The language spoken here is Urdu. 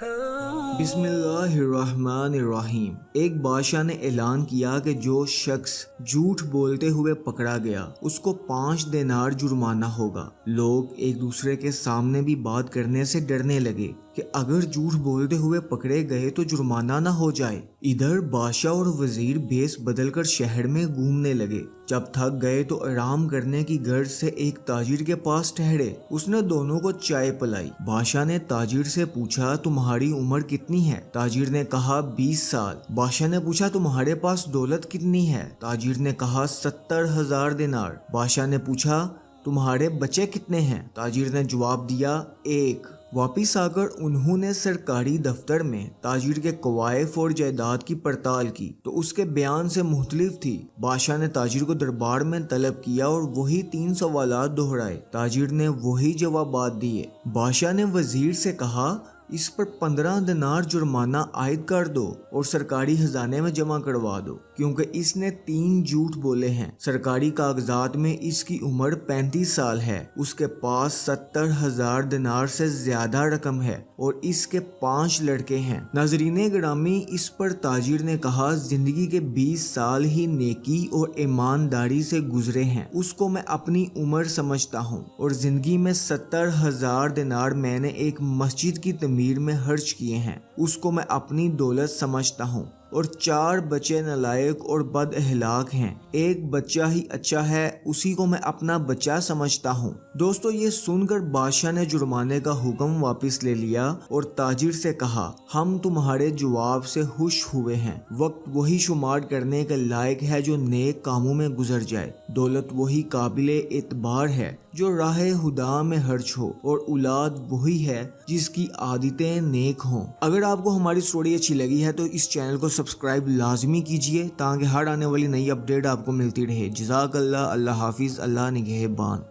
بسم اللہ الرحمن الرحیم۔ ایک بادشاہ نے اعلان کیا کہ جو شخص جھوٹ بولتے ہوئے پکڑا گیا اس کو 5 دینار جرمانہ ہوگا۔ لوگ ایک دوسرے کے سامنے بھی بات کرنے سے ڈرنے لگے کہ اگر جھوٹ بولتے ہوئے پکڑے گئے تو جرمانہ نہ ہو جائے۔ ادھر بادشاہ اور وزیر بھیس بدل کر شہر میں گھومنے لگے۔ جب تھک گئے تو آرام کرنے کی غرض سے ایک تاجر کے پاس ٹھہرے۔ اس نے دونوں کو چائے پلائی۔ بادشاہ نے تاجر سے پوچھا تمہاری عمر کتنی ہے؟ تاجر نے کہا 20 سال۔ بادشاہ نے پوچھا تمہارے پاس دولت کتنی ہے؟ تاجر نے کہا 70,000 دینار۔ بادشاہ نے پوچھا تمہارے بچے کتنے ہیں؟ تاجر نے جواب دیا 1۔ واپس آ کر انہوں نے سرکاری دفتر میں تاجر کے کوائف اور جائیداد کی پڑتال کی تو اس کے بیان سے مختلف تھی۔ بادشاہ نے تاجر کو دربار میں طلب کیا اور وہی 3 سوالات دہرائے۔ تاجر نے وہی جوابات دیے۔ بادشاہ نے وزیر سے کہا اس پر 15 دینار جرمانہ عائد کر دو اور سرکاری خزانے میں جمع کروا دو، کیونکہ اس نے 3 جھوٹ بولے ہیں۔ سرکاری کاغذات میں اس کی عمر 35 سال ہے، اس کے پاس 70,000 دینار سے زیادہ رقم ہے اور اس کے 5 لڑکے ہیں۔ ناظرین گرامی، اس پر تاجر نے کہا زندگی کے 20 سال ہی نیکی اور ایمانداری سے گزرے ہیں، اس کو میں اپنی عمر سمجھتا ہوں، اور زندگی میں 70,000 دینار میں نے ایک مسجد کی تعمیر میں خرچ کیے ہیں، اس کو میں اپنی دولت سمجھتا ہوں، اور 4 بچے نالائق اور بد اخلاق ہیں، ایک بچہ ہی اچھا ہے، اسی کو میں اپنا بچہ سمجھتا ہوں۔ دوستو، یہ سن کر بادشاہ نے جرمانے کا حکم واپس لے لیا اور تاجر سے کہا ہم تمہارے جواب سے خوش ہوئے ہیں۔ وقت وہی شمار کرنے کے لائق ہے جو نیک کاموں میں گزر جائے، دولت وہی قابل اعتبار ہے جو راہ خدا میں خرچ ہو، اور اولاد وہی ہے جس کی عادتیں نیک ہوں۔ اگر آپ کو ہماری سٹوری اچھی لگی ہے تو اس چینل کو سبسکرائب لازمی کیجئے تاکہ ہر آنے والی نئی اپڈیٹ آپ کو ملتی رہے۔ جزاک اللہ، اللہ حافظ، اللہ نگہبان۔